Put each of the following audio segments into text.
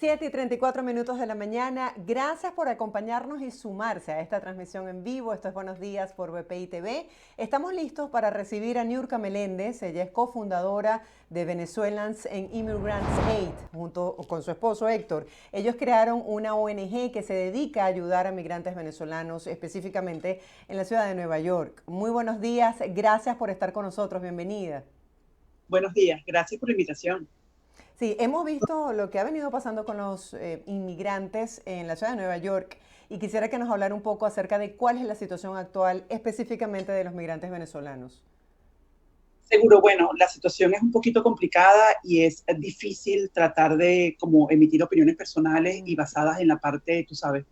7:34 de la mañana. Gracias por acompañarnos y sumarse a esta transmisión en vivo. Esto es Buenos Días por BPI TV. Estamos listos para recibir a Niurka Meléndez. Ella es cofundadora de Venezuelans and Immigrants Aid, junto con su esposo Héctor. Ellos crearon una ONG que se dedica a ayudar a migrantes venezolanos, específicamente en la ciudad de Nueva York. Muy buenos días. Gracias por estar con nosotros. Bienvenida. Buenos días, gracias por la invitación. Sí, hemos visto lo que ha venido pasando con los inmigrantes en la ciudad de Nueva York y quisiera que nos hablara un poco acerca de cuál es la situación actual específicamente de los migrantes venezolanos. Seguro, bueno, la situación es un poquito complicada y es difícil tratar de como emitir opiniones personales y basadas en la parte, tú sabes,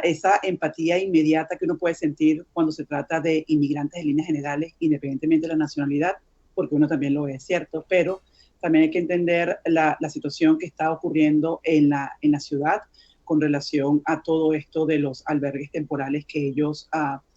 esa empatía inmediata que uno puede sentir cuando se trata de inmigrantes en líneas generales, independientemente de la nacionalidad, porque uno también lo es, ¿cierto? Pero también hay que entender la situación que está ocurriendo en la ciudad con relación a todo esto de los albergues temporales que ellos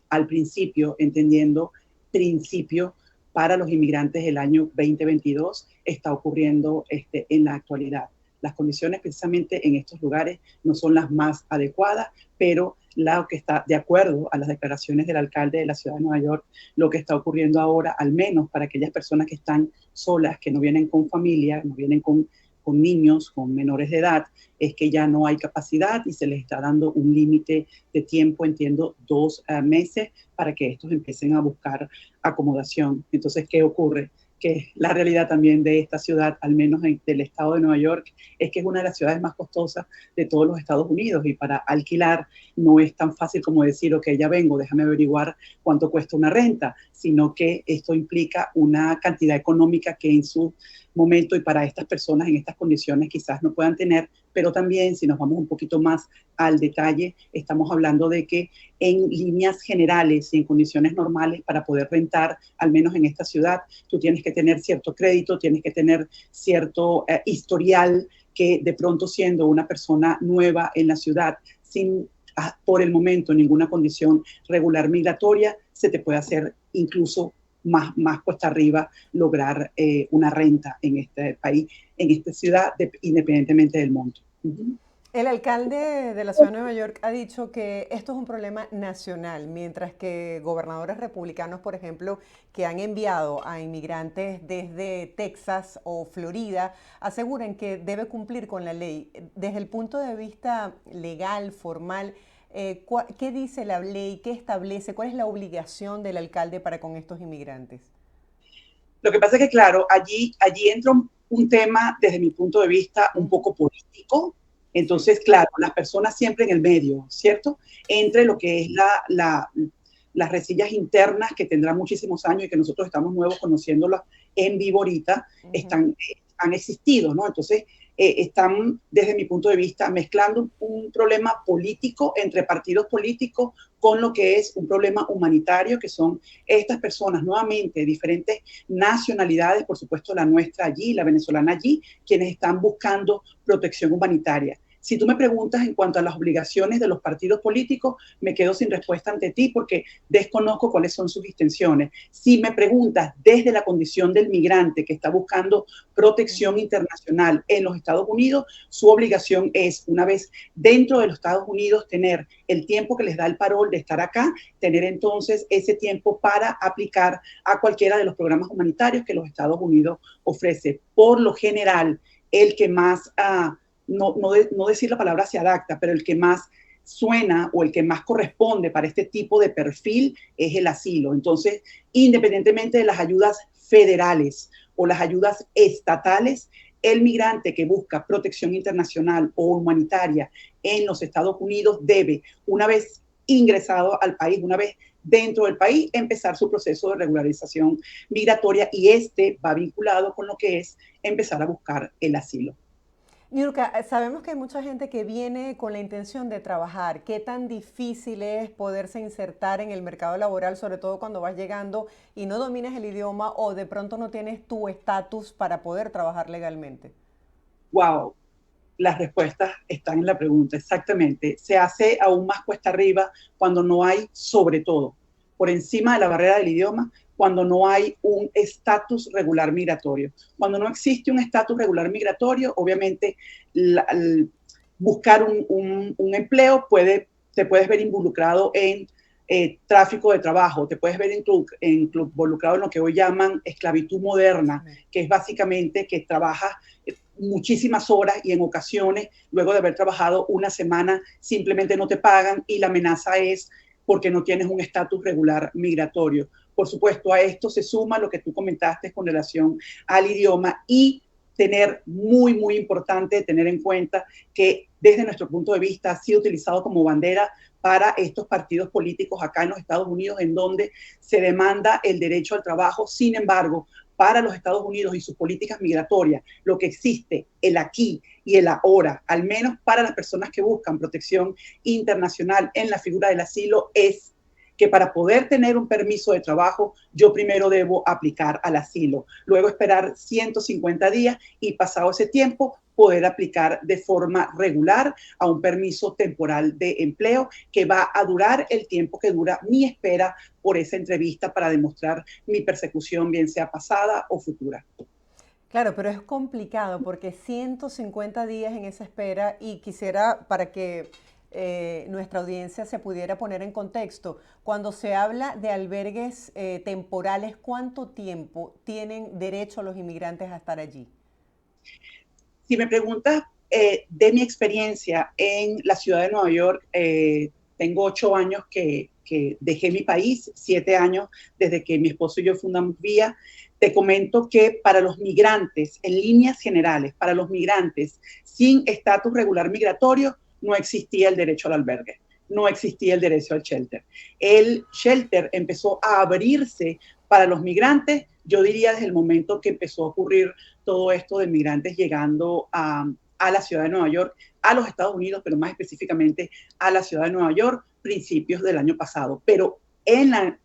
al principio, entendiendo principio para los inmigrantes del año 2022, está ocurriendo en la actualidad. Las condiciones precisamente en estos lugares no son las más adecuadas, pero lo que está de acuerdo a las declaraciones del alcalde de la ciudad de Nueva York, lo que está ocurriendo ahora, al menos para aquellas personas que están solas, que no vienen con familia, no vienen con niños, con menores de edad, es que ya no hay capacidad y se les está dando un límite de tiempo, entiendo, 2 meses para que estos empiecen a buscar acomodación. Entonces, ¿qué ocurre? Que la realidad también de esta ciudad, al menos del estado de Nueva York, es que es una de las ciudades más costosas de todos los Estados Unidos y para alquilar no es tan fácil como decir, ok, ya vengo, déjame averiguar cuánto cuesta una renta, sino que esto implica una cantidad económica que en su momento y para estas personas en estas condiciones quizás no puedan tener, pero también si nos vamos un poquito más al detalle, estamos hablando de que en líneas generales y en condiciones normales para poder rentar, al menos en esta ciudad, tú tienes que tener cierto crédito, tienes que tener cierto historial que de pronto siendo una persona nueva en la ciudad, sin por el momento ninguna condición regular migratoria, se te puede hacer incluso más cuesta arriba lograr una renta en este país, en esta ciudad, independientemente del monto. El alcalde de la ciudad de Nueva York ha dicho que esto es un problema nacional, mientras que gobernadores republicanos, por ejemplo, que han enviado a inmigrantes desde Texas o Florida, aseguran que debe cumplir con la ley. Desde el punto de vista legal, formal, ¿qué dice la ley? ¿Qué establece? ¿Cuál es la obligación del alcalde para con estos inmigrantes? Lo que pasa es que, claro, allí entra un tema, desde mi punto de vista, un poco político. Sí. Entonces, claro, las personas siempre en el medio, ¿cierto? Entre lo que es las resillas internas que tendrán muchísimos años y que nosotros estamos nuevos conociéndolas en vivo ahorita, han existido, ¿no? Entonces, están, desde mi punto de vista, mezclando un problema político entre partidos políticos con lo que es un problema humanitario, que son estas personas, nuevamente, diferentes nacionalidades, por supuesto la nuestra allí, la venezolana allí, quienes están buscando protección humanitaria. Si tú me preguntas en cuanto a las obligaciones de los partidos políticos, me quedo sin respuesta ante ti porque desconozco cuáles son sus intenciones. Si me preguntas desde la condición del migrante que está buscando protección internacional en los Estados Unidos, su obligación es, una vez dentro de los Estados Unidos, tener el tiempo que les da el parol de estar acá, tener entonces ese tiempo para aplicar a cualquiera de los programas humanitarios que los Estados Unidos ofrece. Por lo general, el que más no decir la palabra se adapta, pero el que más suena o el que más corresponde para este tipo de perfil es el asilo. Entonces, independientemente de las ayudas federales o las ayudas estatales, el migrante que busca protección internacional o humanitaria en los Estados Unidos debe, una vez ingresado al país, una vez dentro del país, empezar su proceso de regularización migratoria y va vinculado con lo que es empezar a buscar el asilo. Niurka, sabemos que hay mucha gente que viene con la intención de trabajar. ¿Qué tan difícil es poderse insertar en el mercado laboral, sobre todo cuando vas llegando y no dominas el idioma o de pronto no tienes tu estatus para poder trabajar legalmente? Wow, las respuestas están en la pregunta, exactamente. Se hace aún más cuesta arriba cuando no hay, sobre todo, por encima de la barrera del idioma, cuando no hay un estatus regular migratorio. Cuando no existe un estatus regular migratorio, obviamente buscar un empleo te puedes ver involucrado en tráfico de trabajo, te puedes ver involucrado en lo que hoy llaman esclavitud moderna, que es básicamente que trabajas muchísimas horas y en ocasiones, luego de haber trabajado una semana, simplemente no te pagan y la amenaza es porque no tienes un estatus regular migratorio. Por supuesto, a esto se suma lo que tú comentaste con relación al idioma y tener muy importante tener en cuenta que desde nuestro punto de vista ha sido utilizado como bandera para estos partidos políticos acá en los Estados Unidos, en donde se demanda el derecho al trabajo. Sin embargo, para los Estados Unidos y sus políticas migratorias, lo que existe, el aquí y el ahora, al menos para las personas que buscan protección internacional en la figura del asilo, es que para poder tener un permiso de trabajo, yo primero debo aplicar al asilo, luego esperar 150 días y pasado ese tiempo, poder aplicar de forma regular a un permiso temporal de empleo que va a durar el tiempo que dura mi espera por esa entrevista para demostrar mi persecución, bien sea pasada o futura. Claro, pero es complicado porque 150 días en esa espera y quisiera para que nuestra audiencia se pudiera poner en contexto. Cuando se habla de albergues temporales, ¿cuánto tiempo tienen derecho los inmigrantes a estar allí? Si me preguntas de mi experiencia en la ciudad de Nueva York, tengo 8 años que dejé mi país, 7 años desde que mi esposo y yo fundamos Vía. Te comento que para los migrantes, en líneas generales, para los migrantes sin estatus regular migratorio, no existía el derecho al albergue, no existía el derecho al shelter. El shelter empezó a abrirse para los migrantes, yo diría desde el momento que empezó a ocurrir todo esto de migrantes llegando a la ciudad de Nueva York, a los Estados Unidos, pero más específicamente a la ciudad de Nueva York, principios del año pasado. Pero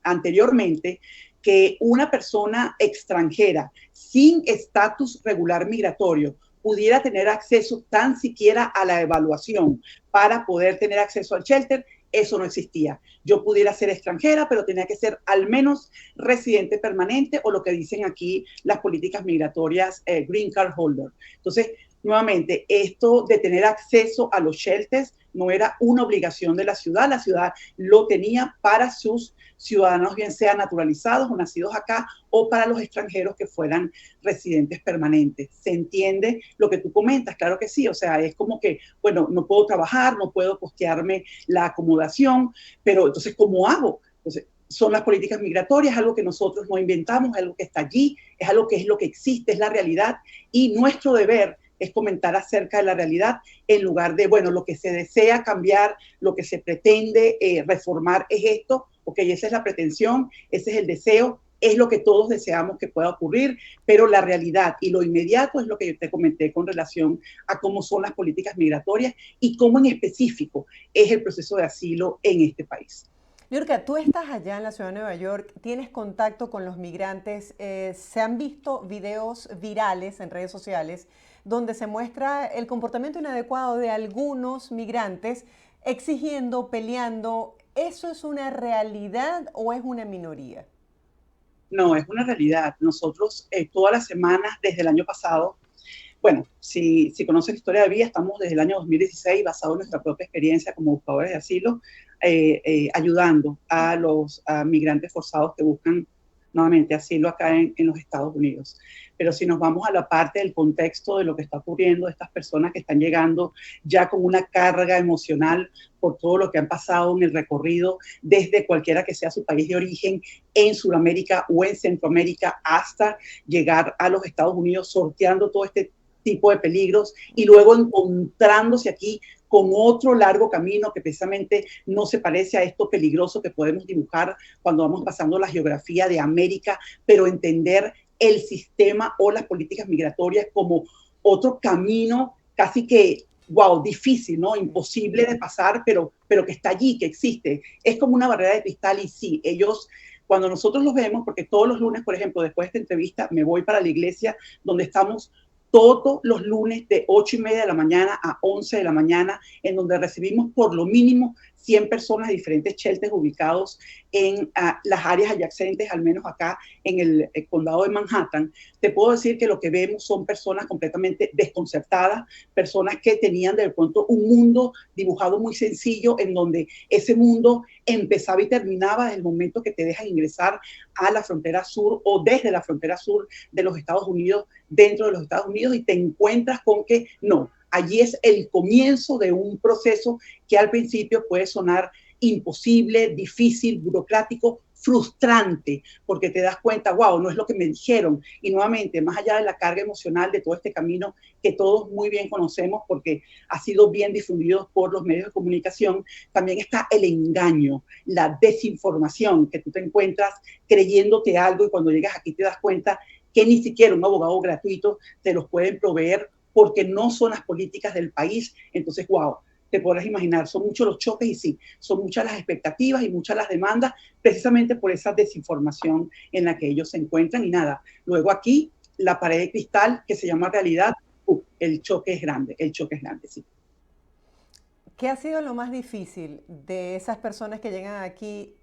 anteriormente, que una persona extranjera sin estatus regular migratorio pudiera tener acceso tan siquiera a la evaluación para poder tener acceso al shelter, eso no existía. Yo pudiera ser extranjera, pero tenía que ser al menos residente permanente o lo que dicen aquí las políticas migratorias, green card holder. Entonces, nuevamente, esto de tener acceso a los shelters no era una obligación de la ciudad lo tenía para sus ciudadanos, bien sean naturalizados o nacidos acá, o para los extranjeros que fueran residentes permanentes. ¿Se entiende lo que tú comentas? Claro que sí, o sea, es como que, bueno, no puedo trabajar, no puedo costearme la acomodación, pero entonces, ¿cómo hago? Entonces, son las políticas migratorias, algo que nosotros no inventamos, es algo que está allí, es algo que existe, es la realidad, y nuestro deber es comentar acerca de la realidad en lugar de, bueno, lo que se desea cambiar, lo que se pretende reformar es esto, ok, esa es la pretensión, ese es el deseo, es lo que todos deseamos que pueda ocurrir, pero la realidad y lo inmediato es lo que yo te comenté con relación a cómo son las políticas migratorias y cómo en específico es el proceso de asilo en este país. Niurka, tú estás allá en la ciudad de Nueva York, tienes contacto con los migrantes, se han visto videos virales en redes sociales donde se muestra el comportamiento inadecuado de algunos migrantes exigiendo, peleando. ¿Eso es una realidad o es una minoría? No, es una realidad. Nosotros todas las semanas desde el año pasado, bueno, si conoces la historia de Vía, estamos desde el año 2016 basado en nuestra propia experiencia como buscadores de asilo, ayudando a los migrantes forzados que buscan nuevamente asilo acá en los Estados Unidos. Pero si nos vamos a la parte del contexto de lo que está ocurriendo, estas personas que están llegando ya con una carga emocional por todo lo que han pasado en el recorrido, desde cualquiera que sea su país de origen, en Sudamérica o en Centroamérica, hasta llegar a los Estados Unidos, sorteando todo este tipo de peligros y luego encontrándose aquí con otro largo camino que precisamente no se parece a esto peligroso que podemos dibujar cuando vamos pasando la geografía de América, pero entender el sistema o las políticas migratorias como otro camino casi que, wow, difícil, ¿no? Imposible de pasar, pero que está allí, que existe. Es como una barrera de cristal y sí, ellos, cuando nosotros los vemos, porque todos los lunes, por ejemplo, después de esta entrevista, me voy para la iglesia donde estamos todos los lunes de 8:30 de la mañana a 11 de la mañana, en donde recibimos por lo mínimo 100 personas de diferentes shelters ubicados en las áreas adyacentes, al menos acá en el condado de Manhattan, te puedo decir que lo que vemos son personas completamente desconcertadas, personas que tenían de pronto un mundo dibujado muy sencillo, en donde ese mundo empezaba y terminaba desde el momento que te dejan ingresar a la frontera sur o desde la frontera sur de los Estados Unidos, dentro de los Estados Unidos, y te encuentras con que no, allí es el comienzo de un proceso que al principio puede sonar imposible, difícil, burocrático, frustrante, porque te das cuenta, wow, no es lo que me dijeron. Y nuevamente, más allá de la carga emocional de todo este camino que todos muy bien conocemos porque ha sido bien difundido por los medios de comunicación, también está el engaño, la desinformación, que tú te encuentras creyéndote algo y cuando llegas aquí te das cuenta que ni siquiera un abogado gratuito te los pueden proveer porque no son las políticas del país. Entonces, wow, te podrás imaginar, son muchos los choques y sí, son muchas las expectativas y muchas las demandas, precisamente por esa desinformación en la que ellos se encuentran. Y nada, luego aquí, la pared de cristal que se llama realidad, el choque es grande, sí. ¿Qué ha sido lo más difícil de esas personas que llegan aquí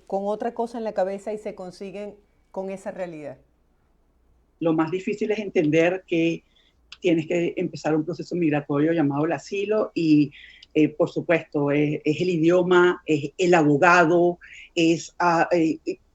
con otra cosa en la cabeza y se consiguen con esa realidad? Lo más difícil es entender que tienes que empezar un proceso migratorio llamado el asilo y, por supuesto, es el idioma, es el abogado, es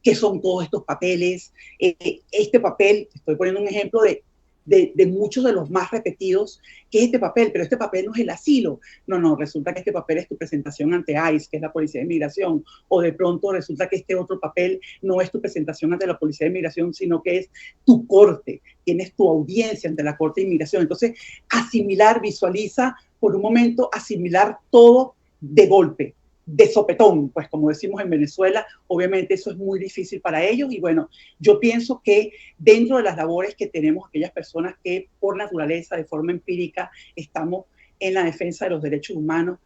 qué son todos estos papeles. Este papel, estoy poniendo un ejemplo de muchos de los más repetidos, ¿qué es este papel? Pero este papel no es el asilo. No, resulta que este papel es tu presentación ante ICE, que es la Policía de Inmigración, o de pronto resulta que este otro papel no es tu presentación ante la Policía de Inmigración, sino que es tu corte, tienes tu audiencia ante la Corte de Inmigración. Entonces, asimilar, visualiza por un momento, asimilar todo de golpe, de sopetón, pues como decimos en Venezuela, obviamente eso es muy difícil para ellos. Y bueno, yo pienso que dentro de las labores que tenemos aquellas personas que por naturaleza, de forma empírica, estamos en la defensa de los derechos humanos,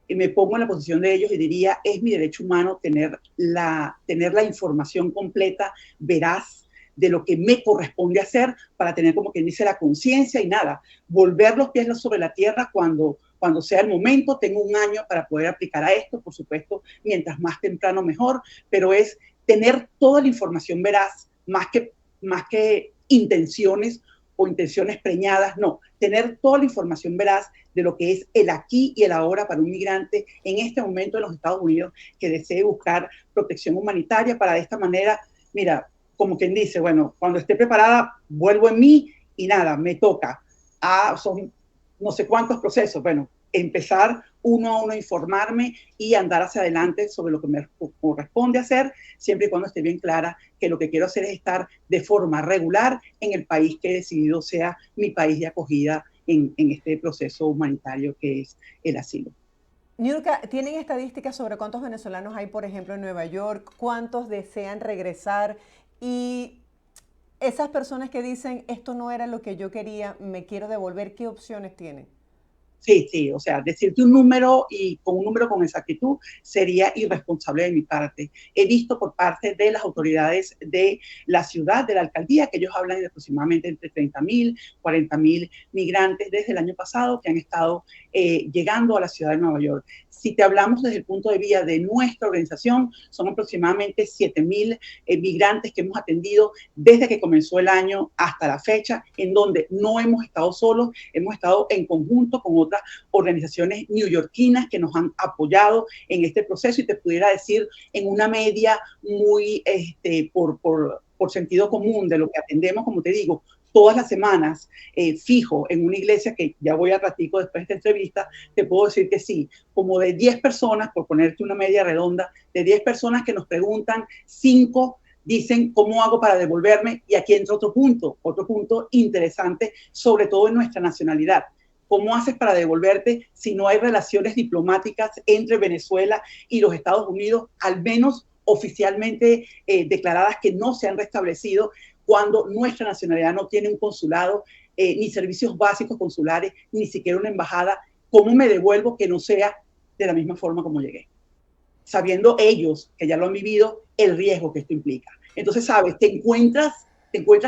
me pongo en la posición de ellos y diría, es mi derecho humano tener la información completa, veraz, de lo que me corresponde hacer para tener, como quien dice, la conciencia y nada, volver los pies sobre la tierra cuando sea el momento. Tengo un año para poder aplicar a esto, por supuesto, mientras más temprano mejor, pero es tener toda la información veraz, más que intenciones o intenciones preñadas, no, tener toda la información veraz de lo que es el aquí y el ahora para un migrante en este momento en los Estados Unidos que desee buscar protección humanitaria para de esta manera, mira, como quien dice, bueno, cuando esté preparada, vuelvo en mí y nada, me toca. Son no sé cuántos procesos. Bueno, empezar uno a uno a informarme y andar hacia adelante sobre lo que me corresponde hacer, siempre y cuando esté bien clara que lo que quiero hacer es estar de forma regular en el país que he decidido sea mi país de acogida en este proceso humanitario que es el asilo. Niurka, ¿tienen estadísticas sobre cuántos venezolanos hay, por ejemplo, en Nueva York? ¿Cuántos desean regresar? Y esas personas que dicen, esto no era lo que yo quería, me quiero devolver, ¿qué opciones tienen? Sí, o sea, decirte un número y con un número con exactitud sería irresponsable de mi parte. He visto por parte de las autoridades de la ciudad, de la alcaldía, que ellos hablan de aproximadamente entre 30.000, 40.000 migrantes desde el año pasado que han estado llegando a la ciudad de Nueva York. Si te hablamos desde el punto de vista de nuestra organización, son aproximadamente 7.000 migrantes que hemos atendido desde que comenzó el año hasta la fecha, en donde no hemos estado solos, hemos estado en conjunto con otras organizaciones neoyorquinas que nos han apoyado en este proceso, y te pudiera decir en una media muy por sentido común de lo que atendemos, como te digo, todas las semanas, fijo en una iglesia, que ya voy a ratico después de esta entrevista, te puedo decir que sí, como de 10 personas, por ponerte una media redonda, de 10 personas que nos preguntan, 5 dicen, ¿cómo hago para devolverme? Y aquí entra otro punto interesante, sobre todo en nuestra nacionalidad. ¿Cómo haces para devolverte si no hay relaciones diplomáticas entre Venezuela y los Estados Unidos, al menos oficialmente declaradas, que no se han restablecido, cuando nuestra nacionalidad no tiene un consulado, ni servicios básicos consulares, ni siquiera una embajada? ¿Cómo me devuelvo que no sea de la misma forma como llegué? Sabiendo ellos, que ya lo han vivido, el riesgo que esto implica. Entonces, sabes, te encuentras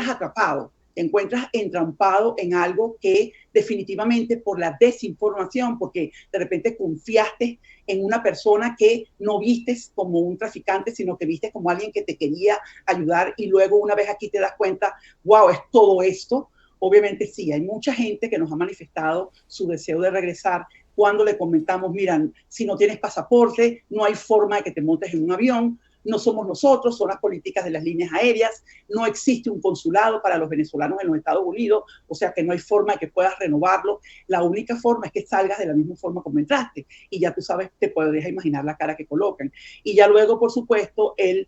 atrapado. te encuentras entrampado en algo que definitivamente por la desinformación, porque de repente confiaste en una persona que no vistes como un traficante, sino que vistes como alguien que te quería ayudar y luego una vez aquí te das cuenta, wow, es todo esto. Obviamente sí, hay mucha gente que nos ha manifestado su deseo de regresar cuando le comentamos, miran, si no tienes pasaporte, no hay forma de que te montes en un avión, no somos nosotros, son las políticas de las líneas aéreas, no existe un consulado para los venezolanos en los Estados Unidos, o sea que no hay forma de que puedas renovarlo, la única forma es que salgas de la misma forma como entraste, y ya tú sabes, te podrías imaginar la cara que colocan. Y ya luego, por supuesto, el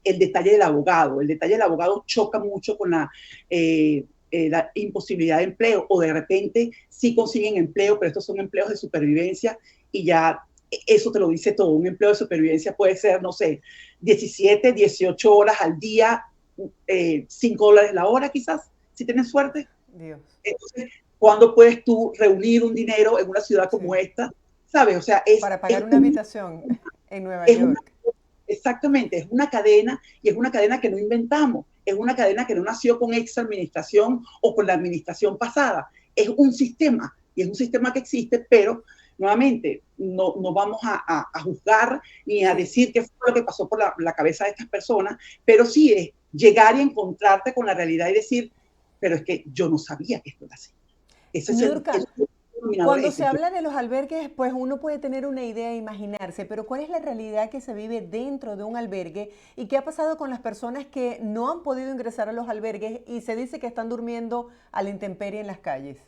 detalle del abogado choca mucho con la imposibilidad de empleo, o de repente sí consiguen empleo, pero estos son empleos de supervivencia y ya eso te lo dice todo. Un empleo de supervivencia puede ser, no sé, 17, 18 horas al día, $5 la hora quizás, si tienes suerte. Dios. Entonces, ¿cuándo puedes tú reunir un dinero en una ciudad como esta? ¿Sabes? O sea, para pagar una habitación en Nueva York. Exactamente, es una cadena y es una cadena que no inventamos, es una cadena que no nació con esta administración o con la administración pasada, es un sistema y es un sistema que existe, pero nuevamente no vamos a juzgar ni a decir qué fue lo que pasó por la cabeza de estas personas, pero sí es llegar y encontrarte con la realidad y decir, pero es que yo no sabía que esto era así. Ese es el cuando se habla de los albergues, pues uno puede tener una idea e imaginarse, pero ¿cuál es la realidad que se vive dentro de un albergue? ¿Y qué ha pasado con las personas que no han podido ingresar a los albergues y se dice que están durmiendo a la intemperie en las calles?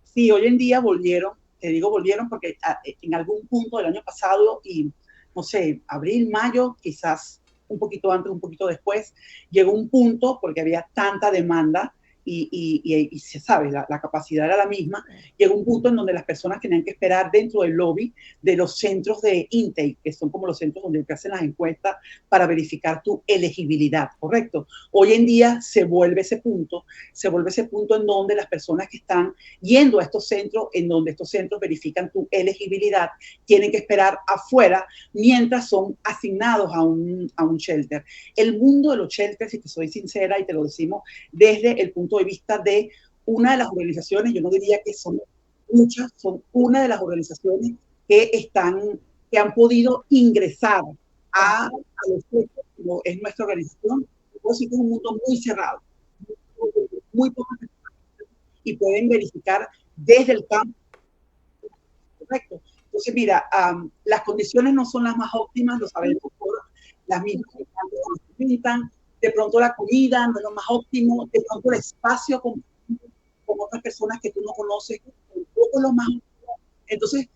Sí, hoy en día volvieron, te digo volvieron porque en algún punto del año pasado y, no sé, abril, mayo, quizás un poquito antes, un poquito después, llegó un punto porque había tanta demanda y se sabe, la capacidad era la misma, llegó un punto en donde las personas tenían que esperar dentro del lobby de los centros de intake, que son como los centros donde te hacen las encuestas para verificar tu elegibilidad, ¿correcto? Hoy en día se vuelve ese punto en donde las personas que están yendo a estos centros, en donde estos centros verifican tu elegibilidad, tienen que esperar afuera mientras son asignados a un shelter. El mundo de los shelters, si te soy sincera y te lo decimos desde el punto de vista de una de las organizaciones, yo no diría que son muchas, son una de las organizaciones que han podido ingresar a los centros, como es nuestra organización. Es un mundo muy cerrado, muy pocas personas, y pueden verificar desde el campo. Correcto. Entonces, mira, las condiciones no son las más óptimas, lo sabemos por las mismas que nos pintan. De pronto la comida no es lo más óptimo, de pronto el espacio con otras personas que tú no conoces, tampoco es lo más óptimo. Entonces,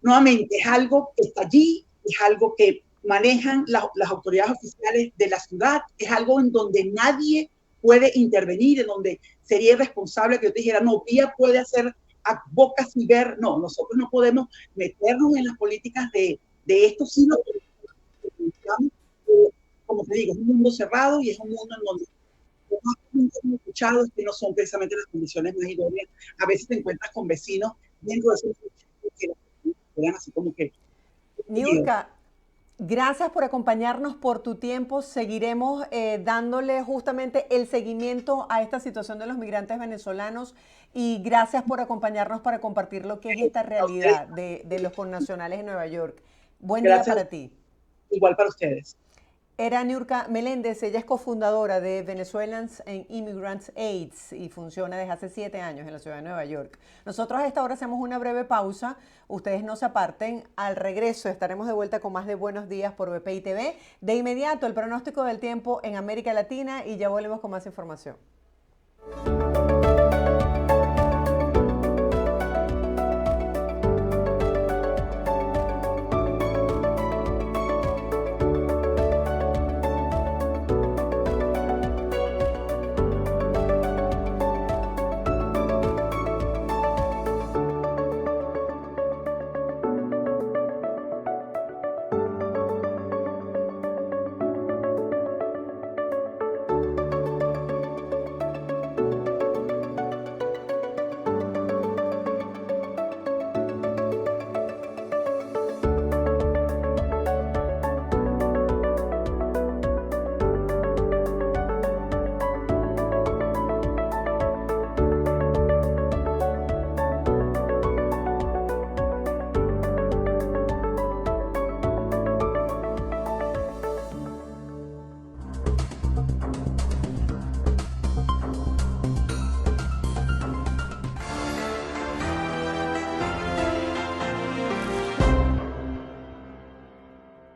nuevamente, es algo que está allí, es algo que manejan las autoridades oficiales de la ciudad, es algo en donde nadie puede intervenir, en donde sería irresponsable que yo te dijera, no, Vía puede hacer a bocas y ver, no, nosotros no podemos meternos en las políticas de esto, sino como te digo, es un mundo cerrado y es un mundo en donde lo más común que hemos escuchado es que no son precisamente las condiciones más idóneas. A veces te encuentras con vecinos dentro de esos que eran así como que... Niurka, gracias por acompañarnos, por tu tiempo. Seguiremos dándole justamente el seguimiento a esta situación de los migrantes venezolanos y gracias por acompañarnos para compartir lo que es esta realidad de los connacionales en Nueva York. Buen día para ti. Igual para ustedes. Era Niurka Meléndez, ella es cofundadora de Venezuelans and Immigrants AIDS y funciona desde hace 7 años en la ciudad de Nueva York. Nosotros a esta hora hacemos una breve pausa, ustedes no se aparten, al regreso estaremos de vuelta con más de Buenos Días por BPI TV. De inmediato el pronóstico del tiempo en América Latina y ya volvemos con más información.